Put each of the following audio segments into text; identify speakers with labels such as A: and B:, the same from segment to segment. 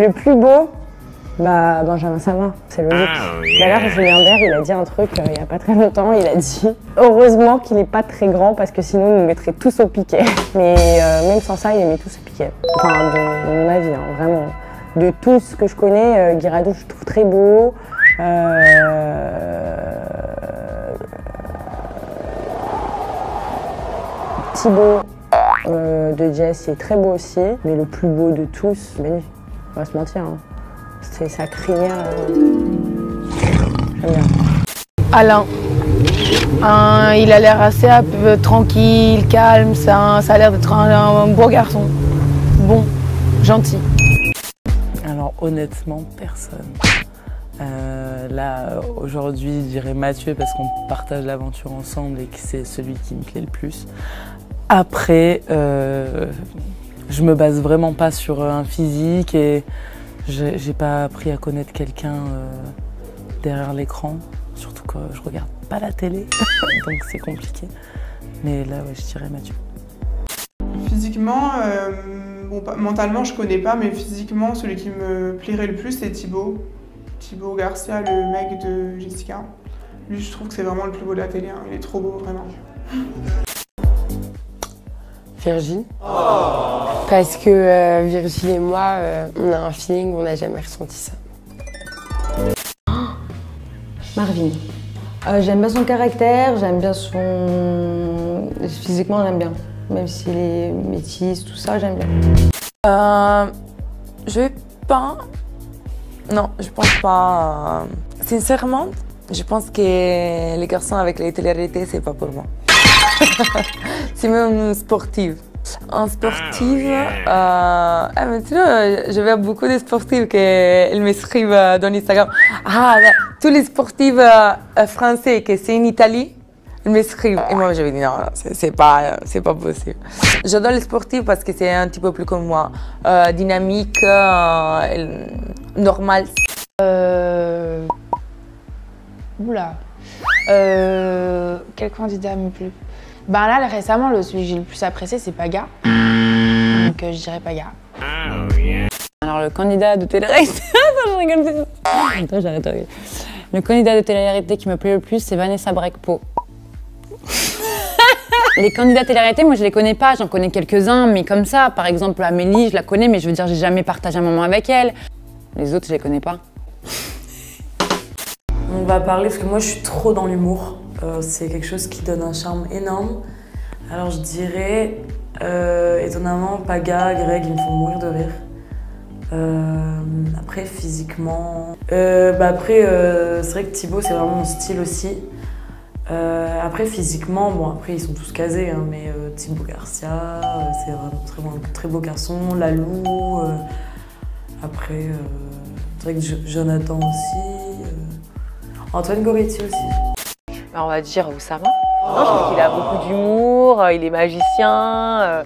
A: Le plus beau, bah Benjamin Savin, c'est logique. D'ailleurs, Julien Bert, il a dit un truc il n'y a pas très longtemps, il a dit « Heureusement qu'il n'est pas très grand parce que sinon il nous mettrait tous au piquet ». Mais même sans ça, il les met tous au piquet. Enfin, de mon avis, hein, vraiment. De tout ce que je connais, Guy Rado, je trouve très beau. Thibaut de Jess, il est très beau aussi. Mais le plus beau de tous, Benny, on va se mentir. Hein. C'est sa crinière. J'aime bien.
B: Alain. Il a l'air assez tranquille, calme, ça a l'air d'être un beau garçon. Bon, gentil.
C: Alors honnêtement, personne. Là, aujourd'hui, je dirais Mathieu parce qu'on partage l'aventure ensemble et que c'est celui qui me plaît le plus. Après, je me base vraiment pas sur un physique et j'ai pas appris à connaître quelqu'un derrière l'écran. Surtout que je regarde pas la télé, donc c'est compliqué. Mais là, ouais, je dirais Mathieu.
D: Physiquement, bon, mentalement je connais pas, mais physiquement celui qui me plairait le plus c'est Thibaut. Thibaut Garcia, le mec de Jessica. Lui je trouve que c'est vraiment le plus beau de la télé, hein. Il est trop beau vraiment.
E: Virgile. Parce que Virgile et moi, on a un feeling, on n'a jamais ressenti ça.
A: Marvin. J'aime bien son caractère, j'aime bien son... Physiquement, j'aime bien. Même s'il est métis, tout ça, j'aime bien.
F: Je vais pas... Non, je pense pas... Sincèrement, je pense que les garçons avec les télé-réalités, c'est pas pour moi. C'est même sportive. En sportive, maintenant, je vois beaucoup de sportives qui m'écrivent dans Instagram. Ah, là, tous les sportifs français qui sont en Italie, ils m'écrivent. Et moi, je me dis non, c'est pas possible. J'adore les sportifs parce que c'est un petit peu plus comme moi, dynamique, normal.
B: Oula. Quel candidat me plaît? Ben là, récemment, celui que j'ai le plus apprécié, c'est Paga. Donc je dirais Paga.
A: Alors le candidat de télé-réalité... Attends, je rigole. Attends, j'arrête de rigoler. Le candidat de télé-réalité qui me plaît le plus, c'est Vanessa Brecpo. Les candidats de télé-réalité, moi je les connais pas, j'en connais quelques-uns, mais comme ça, par exemple Amélie, je la connais, mais je veux dire, j'ai jamais partagé un moment avec elle. Les autres, je les connais pas.
C: On va parler parce que moi je suis trop dans l'humour. C'est quelque chose qui donne un charme énorme. Alors je dirais, étonnamment, Paga, Greg, ils me font mourir de rire. Après, physiquement... c'est vrai que Thibaut, c'est vraiment mon style aussi. Après, physiquement, bon, après, ils sont tous casés, hein, mais Thibaut Garcia, c'est vraiment un très beau garçon. Lalou, après, c'est vrai que Jonathan aussi. Antoine Goretti aussi.
G: On va dire Oussama. Non, je trouve qu'il a beaucoup d'humour, il est magicien.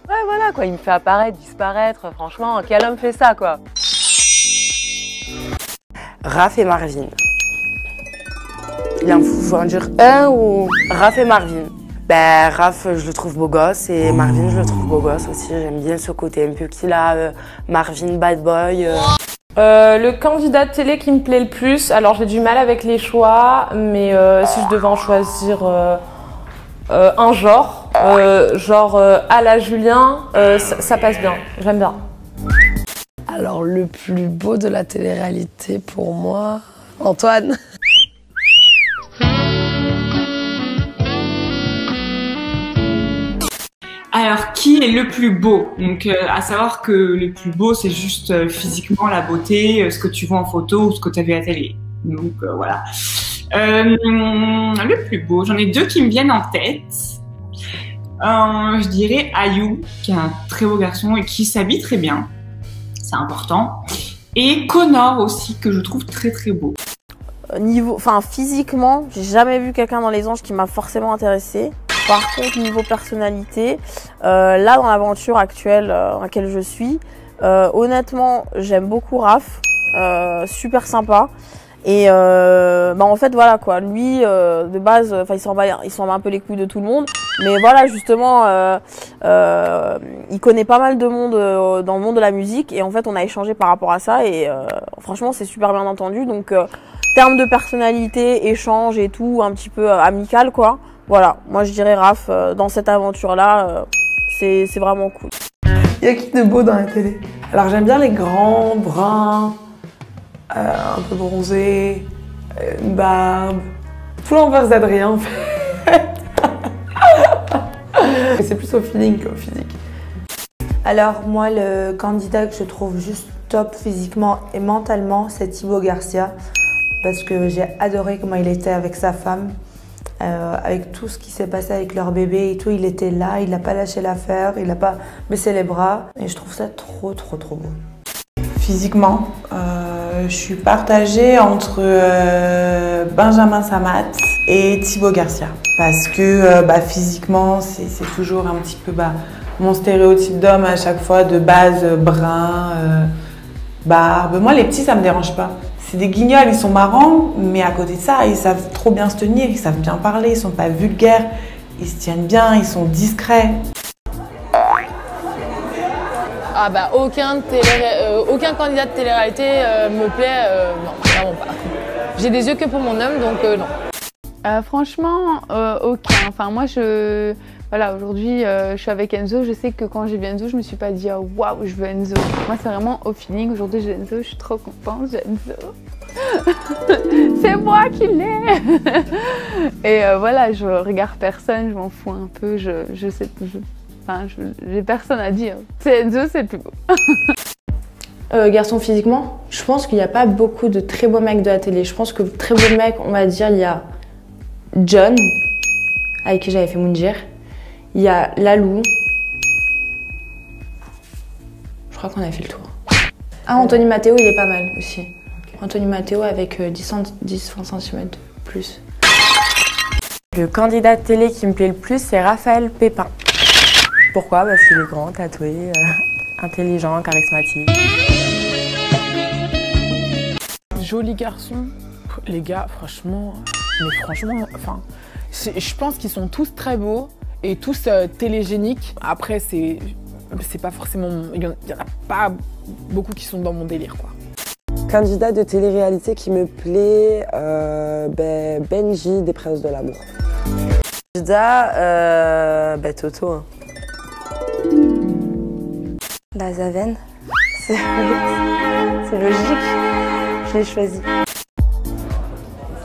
G: Ouais, voilà, quoi, il me fait apparaître, disparaître. Franchement, quel homme fait ça, quoi?
E: Raph et Marvin. Il en faut en dire un ou... Raph et Marvin. Ben, Raph, je le trouve beau gosse et Marvin, je le trouve beau gosse aussi. J'aime bien ce côté un peu qu'il a, Marvin, bad boy.
H: Le candidat de télé qui me plaît le plus, alors j'ai du mal avec les choix, mais si je devais en choisir un genre, à la Julien, ça passe bien, j'aime bien.
E: Alors le plus beau de la télé-réalité pour moi, Antoine.
I: Alors, qui est le plus beau? Donc, à savoir que le plus beau, c'est juste physiquement la beauté, ce que tu vois en photo ou ce que tu as vu à la télé. Donc, voilà. Le plus beau, j'en ai deux qui me viennent en tête. Je dirais Ayou, qui est un très beau garçon et qui s'habille très bien. C'est important. Et Connor aussi, que je trouve très très beau.
J: Physiquement, j'ai jamais vu quelqu'un dans les anges qui m'a forcément intéressée. Par contre, niveau personnalité, là dans l'aventure actuelle dans laquelle je suis, honnêtement, j'aime beaucoup Raph, super sympa. Et en fait voilà quoi, lui de base, il s'en bat un peu les couilles de tout le monde. Mais voilà justement, Il connaît pas mal de monde dans le monde de la musique et en fait on a échangé par rapport à ça et franchement c'est super bien entendu. Donc termes de personnalité, échange et tout, un petit peu amical quoi. Voilà, moi je dirais Raph dans cette aventure là, c'est vraiment cool.
K: Il y a qui de beau dans la télé? Alors j'aime bien les grands, bruns, un peu bronzés, une barbe, tout l'inverse d'Adrien en fait. C'est plus au feeling qu'au physique.
L: Alors moi le candidat que je trouve juste top physiquement et mentalement c'est Thibaut Garcia parce que j'ai adoré comment il était avec sa femme, avec tout ce qui s'est passé avec leur bébé et tout, il était là, il n'a pas lâché l'affaire, il n'a pas baissé les bras et je trouve ça trop beau.
K: Physiquement, je suis partagée entre Benjamin Samat et Thibaut Garcia parce que physiquement c'est toujours un petit peu mon stéréotype d'homme à chaque fois de base brun, barbe. Moi les petits ça me dérange pas. C'est des guignols, ils sont marrants, mais à côté de ça, ils savent trop bien se tenir, ils savent bien parler, ils sont pas vulgaires, ils se tiennent bien, ils sont discrets.
B: Ah bah aucun candidat de télé-réalité me plaît, non, vraiment pas. J'ai des yeux que pour mon homme, donc non.
M: Franchement, aucun. Enfin moi voilà, aujourd'hui je suis avec Enzo, je sais que quand j'ai vu Enzo, je me suis pas dit oh, waouh, je veux Enzo. Moi c'est vraiment au feeling, aujourd'hui j'ai Enzo, je suis trop contente, j'ai Enzo. C'est moi qui l'ai. Et voilà, je regarde personne, je m'en fous un peu, je sais, j'ai personne à dire. C'est Enzo, c'est le plus beau.
A: Garçon physiquement, je pense qu'il n'y a pas beaucoup de très beaux mecs de la télé. Je pense que très beaux mecs, on va dire, il y a John, avec qui j'avais fait Moundir. Il y a Lalou. Je crois qu'on a fait le tour. Ah, Anthony Matteo, il est pas mal aussi. Okay. Anthony Matteo avec 10-20 cm plus.
E: Le candidat de télé qui me plaît le plus, c'est Raphaël Pépin. Pourquoi? Parce qu'il est grand, tatoué, intelligent, charismatique.
N: Joli garçon. Les gars, franchement, enfin, je pense qu'ils sont tous très beaux et tous télégéniques. Après, c'est pas forcément, il y en a pas beaucoup qui sont dans mon délire, quoi.
O: Candidat de télé-réalité qui me plaît, Benji des Princes de l'amour.
E: Candidat, Toto. Hein.
L: Zaven, c'est logique, je l'ai choisi.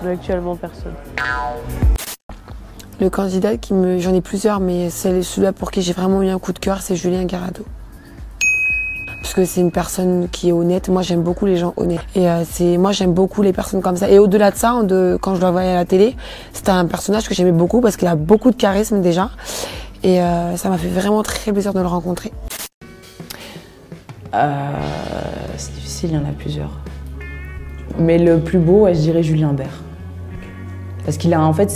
G: Actuellement personne.
F: Le candidat j'en ai plusieurs, mais celui-là pour qui j'ai vraiment eu un coup de cœur, c'est Julien Garado. Parce que c'est une personne qui est honnête. Moi, j'aime beaucoup les gens honnêtes. Et moi, j'aime beaucoup les personnes comme ça. Et au-delà de ça, quand je le voyais à la télé, c'était un personnage que j'aimais beaucoup parce qu'il a beaucoup de charisme déjà. Et ça m'a fait vraiment très plaisir de le rencontrer.
C: C'est difficile, il y en a plusieurs. Mais le plus beau, je dirais Julien Bert. Parce qu'il a, en fait,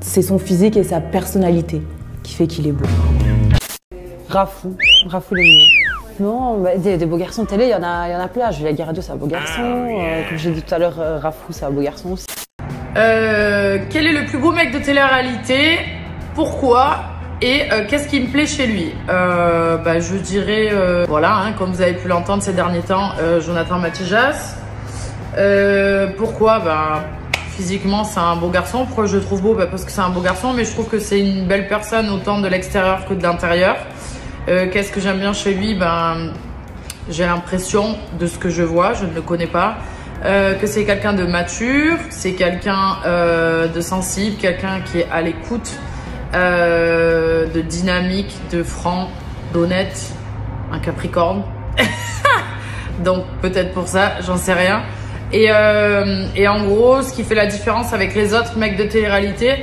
C: c'est son physique et sa personnalité qui fait qu'il est beau.
A: Rafou le mieux. Non, des beaux garçons de télé, il y en a plein. Julien Garado, c'est un beau garçon. Comme j'ai dit tout à l'heure, Rafou, c'est un beau garçon aussi.
H: Quel est le plus beau mec de télé-réalité? Pourquoi? Et qu'est-ce qui me plaît chez lui? Je dirais, voilà, hein, comme vous avez pu l'entendre ces derniers temps, Jonathan Matijas. Pourquoi? Physiquement, c'est un beau garçon. Pourquoi je le trouve beau? Parce que c'est un beau garçon, mais je trouve que c'est une belle personne autant de l'extérieur que de l'intérieur. Qu'est-ce que j'aime bien chez lui? J'ai l'impression, de ce que je vois, je ne le connais pas, que c'est quelqu'un de mature, c'est quelqu'un de sensible, quelqu'un qui est à l'écoute, de dynamique, de franc, d'honnête, un Capricorne. Donc peut-être pour ça, j'en sais rien. Et en gros, ce qui fait la différence avec les autres mecs de télé-réalité,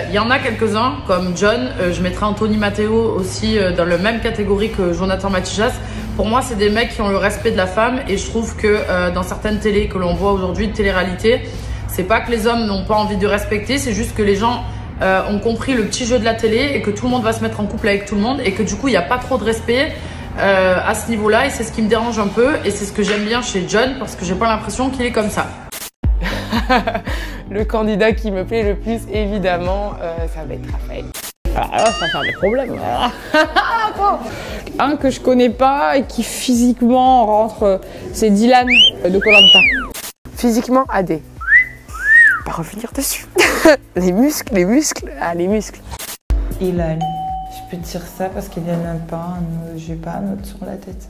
H: il y en a quelques-uns, comme John. Je mettrai Anthony Matteo aussi dans la même catégorie que Jonathan Matijas. Pour moi, c'est des mecs qui ont le respect de la femme. Et je trouve que dans certaines télés que l'on voit aujourd'hui de télé-réalité, c'est pas que les hommes n'ont pas envie de respecter, c'est juste que les gens ont compris le petit jeu de la télé et que tout le monde va se mettre en couple avec tout le monde et que du coup, il n'y a pas trop de respect. À ce niveau-là, et c'est ce qui me dérange un peu, et c'est ce que j'aime bien chez John, parce que j'ai pas l'impression qu'il est comme ça.
K: Le candidat qui me plaît le plus, évidemment, ça va être Raphaël.
N: Alors là, ça va faire des problèmes. Un que je connais pas et qui physiquement rentre, c'est Dylan de Koh-Lanta.
E: Physiquement, AD. Pas revenir dessus. Les muscles, les muscles. Ah, les muscles.
K: Ilan. Je peux te dire ça parce qu'il y en a pas, j'ai pas un autre sur la tête.